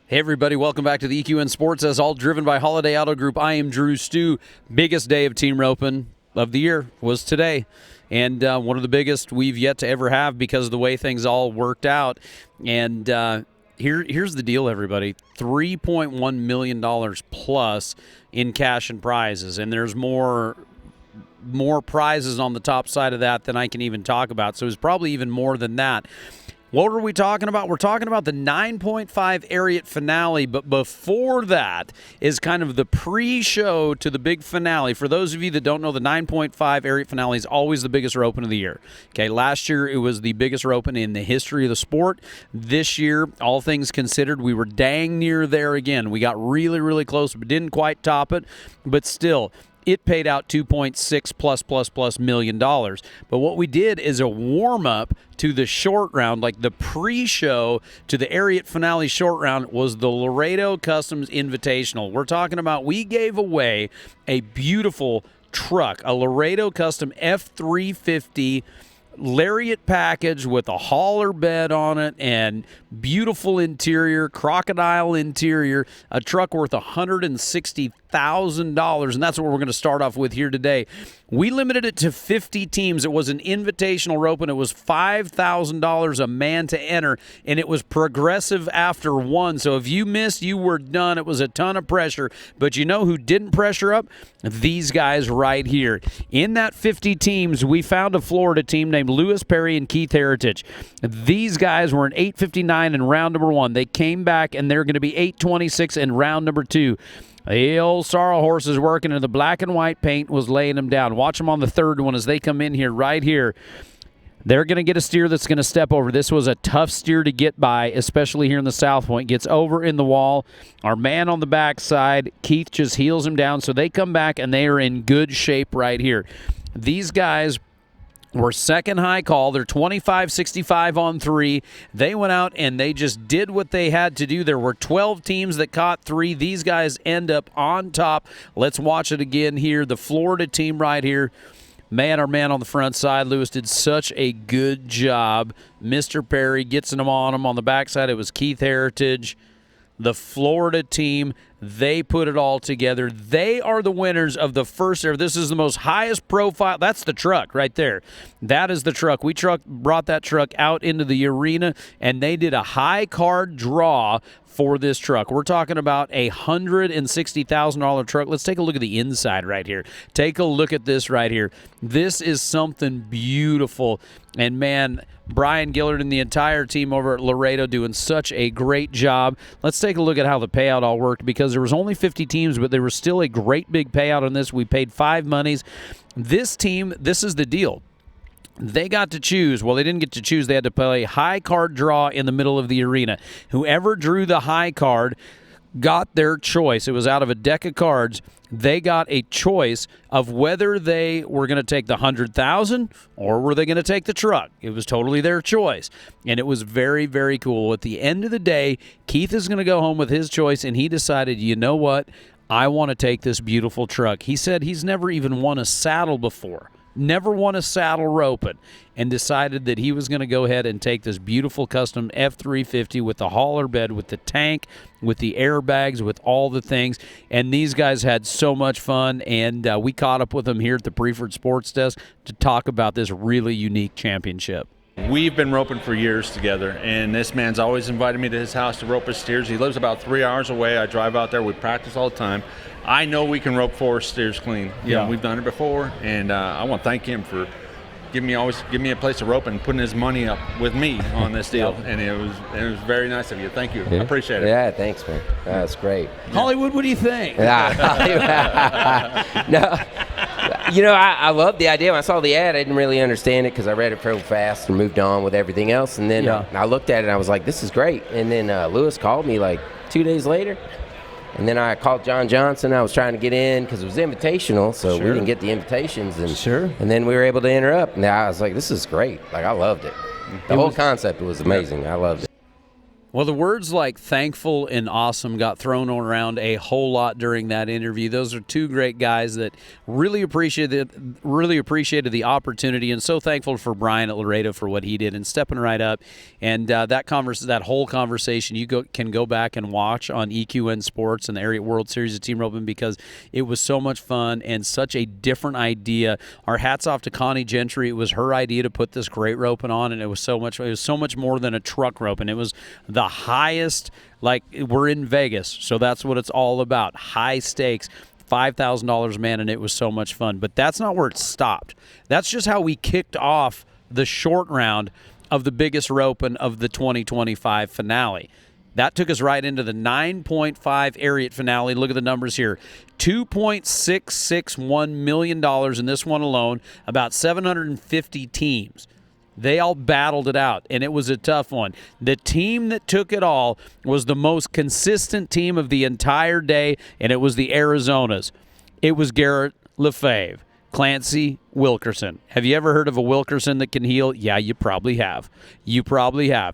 Hey everybody, welcome back to the EQN Sports Desk, all driven by Holiday Auto Group. I am DruStew. Biggest day of team roping of the year was today, and one of the biggest we've yet to ever have because of the way things all worked out. And here's the deal, everybody. $3.1 million plus in cash and prizes, and there's more prizes on the top side of that than I can even talk about, so it's probably even more than that. What are we talking about? We're talking about the 9.5 Ariat finale, but before that is kind of the pre-show to the big finale. For those of you that don't know, the 9.5 Ariat finale is always the biggest roping of the year. Okay, last year it was the biggest roping in the history of the sport. This year, all things considered, we were dang near there again. We got really, really close, but didn't quite top it, but still, it paid out $2.6 plus million. But what we did is a warm-up to the short round, like the pre-show to the Ariat finale short round was the Laredo Customs Invitational. We're talking about we gave away a beautiful truck, a Laredo Custom F350 Lariat package with a hauler bed on it and beautiful interior, crocodile interior, a truck worth $160,000, and that's what we're going to start off with here today. We limited it to 50 teams. It was an invitational rope, and it was $5,000 a man to enter, and it was progressive after one. So if you missed, you were done. It was a ton of pressure, but you know who didn't pressure up? These guys right here. In that 50 teams, we found a Florida team named Lewis Perry and Keith Heritage. These guys were in 8:59 in round number one. They came back, and they're going to be 8:26 in round number two. The old sorrel horse is working, and the black and white paint was laying them down. Watch them on the third one as they come in here, right here. They're going to get a steer that's going to step over. This was a tough steer to get by, especially here in the South Point. Gets over in the wall. Our man on the backside, Keith, just heels him down. So they come back, and they are in good shape right here. These guys were second high call. They're 25-65 on three. They went out and they just did what they had to do. There were 12 teams that caught three. These guys end up on top. Let's watch it again here. The Florida team right here. Man, our man on the front side, Lewis, did such a good job. Mr. Perry gets them on him. On the backside, it was Keith Heritage. The Florida team, they put it all together. They are the winners of the first ever. This is the most highest profile. That's the truck right there. That is the truck. We brought that truck out into the arena, and they did a high card draw for this truck. We're talking about a $160,000 truck. Let's take a look at the inside right here. Take a look at this right here. This is something beautiful. And, man, Brian Gillard and the entire team over at Laredo doing such a great job. Let's take a look at how the payout all worked, because there was only 50 teams, but there was still a great big payout on this. We paid 5 monies. This team, this is the deal. They got to choose. Well, they didn't get to choose. They had to play a high card draw in the middle of the arena. Whoever drew the high card got their choice. It was out of a deck of cards. They got a choice of whether they were going to take the $100,000 or were they going to take the truck. It was totally their choice, and it was very, very cool. At the end of the day, Keith is going to go home with his choice, and he decided, you know what? I want to take this beautiful truck. He said he's never even won a saddle before. Never won a saddle roping, and decided that he was going to go ahead and take this beautiful custom F350 with the hauler bed, with the tank, with the airbags, with all the things. And these guys had so much fun, and we caught up with them here at the Preferred Sports Desk to talk about this really unique championship. We've been roping for years together, and this man's always invited me to his house to rope his steers. He lives about 3 hours away. I drive out there. We practice all the time. I know we can rope 4 steers clean. You know, we've done it before, and I want to thank him for always give me a place to rope and putting his money up with me on this deal. And it was very nice of you. Thank you. I appreciate it. Yeah, thanks, man. That's great. Hollywood, what do you think? No, I loved the idea. When I saw the ad, I didn't really understand it because I read it real fast and moved on with everything else. And then I looked at it and I was like, this is great. And then Lewis called me like 2 days later. And then I called John Johnson. I was trying to get in because it was invitational, so we didn't get the invitations. And then we were able to enter up. And I was like, this is great. Like, I loved it. The whole concept was amazing. I loved it. Well, the words like thankful and awesome got thrown around a whole lot during that interview. Those are two great guys that really appreciated the opportunity, and so thankful for Brian at Laredo for what he did and stepping right up. And that whole conversation can go back and watch on EQN Sports and the Ariat World Series of Team Roping because it was so much fun and such a different idea. Our hats off to Connie Gentry. It was her idea to put this great roping on, and it was so much more than a truck rope, and it was the highest, like we're in Vegas, so that's what it's all about. High stakes, $5,000 man, and it was so much fun. But that's not where it stopped. That's just how we kicked off the short round of the biggest roping of the 2025 finale. That took us right into the 9.5 Ariat finale. Look at the numbers here. $2.661 million in this one alone, about 750 teams. They all battled it out, and it was a tough one. The team that took it all was the most consistent team of the entire day, and it was the Arizonas. It was Garrett Lefebvre, Clancy Wilkerson. Have you ever heard of a Wilkerson that can heel? Yeah, you probably have.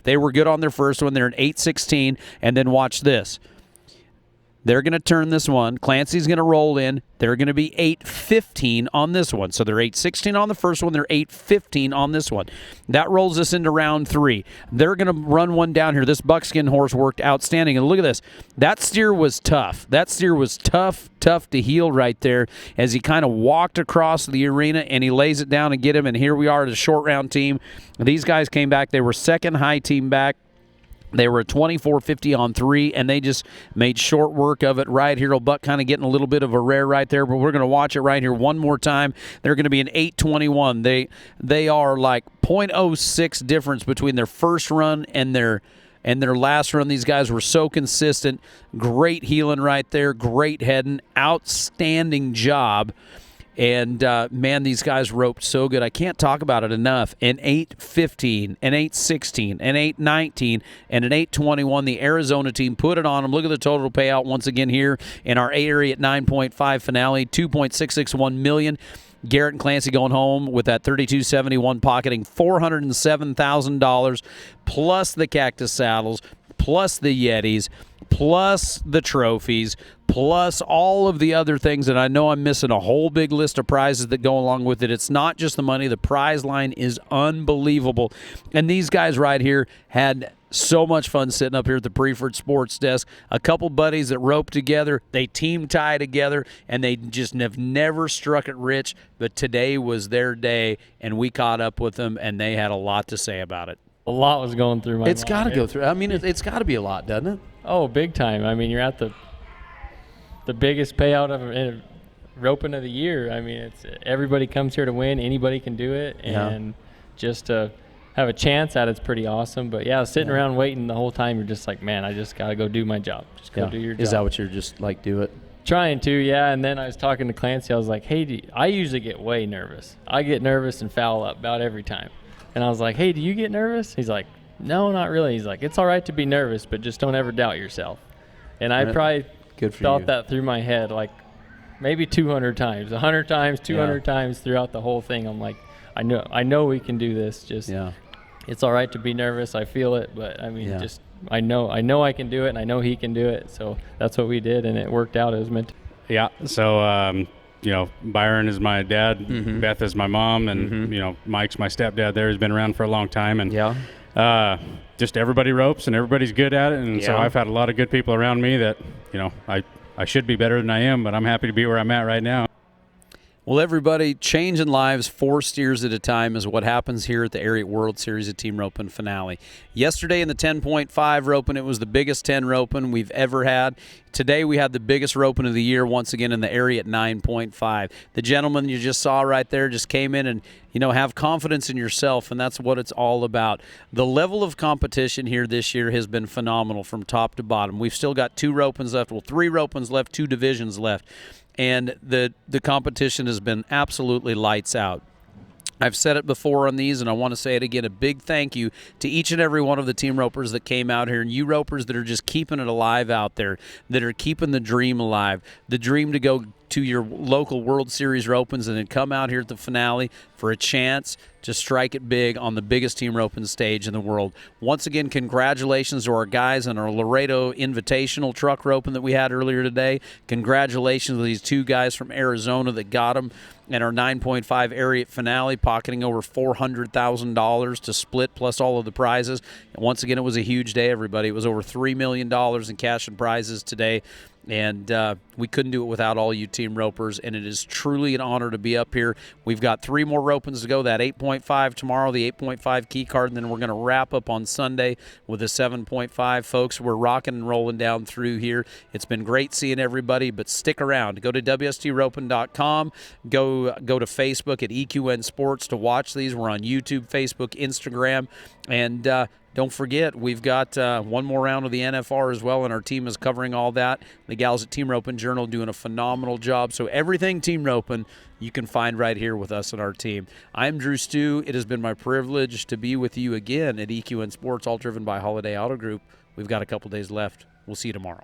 They were good on their first one. They're an 8-16, and then watch this. They're going to turn this one. Clancy's going to roll in. They're going to be 8-15 on this one. So they're 8-16 on the first one. They're 8-15 on this one. That rolls us into round 3. They're going to run one down here. This buckskin horse worked outstanding. And look at this. That steer was tough. Tough to heel right there as he kind of walked across the arena and he lays it down and get him. And here we are at a short round team. These guys came back. They were second high team back. They were a 24-50 on 3, and they just made short work of it right here. Buck kind of getting a little bit of a rare right there, but we're going to watch it right here one more time. They're going to be an 8-21. They are like 0.06 difference between their first run and their last run. These guys were so consistent. Great heeling right there. Great heading. Outstanding job. And, man, these guys roped so good. I can't talk about it enough. An 8-15, an 8-16, an 8-19, and an 8-21. The Arizona team put it on them. Look at the total payout once again here in our Ariat 9.5 finale, $2.661 million. Garrett and Clancy going home with that 3271 pocketing $407,000 plus the cactus saddles, plus the Yetis, plus the trophies, plus all of the other things. And I know I'm missing a whole big list of prizes that go along with it. It's not just the money. The prize line is unbelievable. And these guys right here had so much fun sitting up here at the Preferred Sports Desk. A couple buddies that roped together. They team tie together, and they just have never struck it rich. But today was their day, and we caught up with them, and they had a lot to say about it. A lot was going through my mind. It's got to go through. I mean, it's got to be a lot, doesn't it? Oh, big time. I mean, you're at the biggest payout of roping of the year. I mean, it's everybody comes here to win. Anybody can do it, and just to have a chance at it's pretty awesome. But yeah, sitting around waiting the whole time, you're just like, man, I just got to go do my job. Just go do your job. Is that what you're just like, do it? Trying to, yeah. And then I was talking to Clancy. I was like, hey, I usually get way nervous. I get nervous and foul up about every time. And I was like, hey, do you get nervous? He's like, no, not really. He's like, it's all right to be nervous, but just don't ever doubt yourself. And I probably felt that through my head like maybe 200 times, 100 times, 200 times throughout the whole thing. I'm like, I know we can do this. Just it's all right to be nervous. I feel it, but I mean, just I know I can do it, and I know he can do it. So that's what we did, and it worked out. It was meant to. Yeah. So Byron is my dad, Beth is my mom, and Mike's my stepdad. There, has been around for a long time, and just everybody ropes and everybody's good at it, and so I've had a lot of good people around me that I should be better than I am, but I'm happy to be where I'm at right now. Well, everybody, changing lives 4 steers at a time is what happens here at the Ariat World Series of Team Roping finale. Yesterday in the 10.5 roping, it was the biggest 10 roping we've ever had. Today we had the biggest roping of the year once again in the Ariat 9.5. The gentleman you just saw right there just came in and, have confidence in yourself, and that's what it's all about. The level of competition here this year has been phenomenal from top to bottom. We've still got 2 ropings left, 3 ropings left, 2 divisions left. And the competition has been absolutely lights out. I've said it before on these, and I want to say it again. A big thank you to each and every one of the team ropers that came out here, and you ropers that are just keeping it alive out there, that are keeping the dream alive, the dream to go to your local World Series ropings and then come out here at the finale for a chance to strike it big on the biggest team roping stage in the world. Once again, congratulations to our guys in our Laredo Invitational truck roping that we had earlier today. Congratulations to these 2 guys from Arizona that got them in our 9.5 Ariat finale, pocketing over $400,000 to split plus all of the prizes. And once again, it was a huge day, everybody. It was over $3 million in cash and prizes today. And we couldn't do it without all you team ropers, and it is truly an honor to be up here. We've got 3 more ropings to go, that 8.5 tomorrow, the 8.5 key card, and then we're going to wrap up on Sunday with a 7.5. Folks, we're rocking and rolling down through here. It's been great seeing everybody, but stick around. Go to WSTroping.com. Go to Facebook at EQN Sports to watch these. We're on YouTube, Facebook, Instagram, and don't forget, we've got 1 more round of the NFR as well, and our team is covering all that. The gals at Team Roping Journal doing a phenomenal job. So everything Team Roping you can find right here with us and our team. I'm DruStew. It has been my privilege to be with you again at EQN Sports, all driven by Holiday Auto Group. We've got a couple days left. We'll see you tomorrow.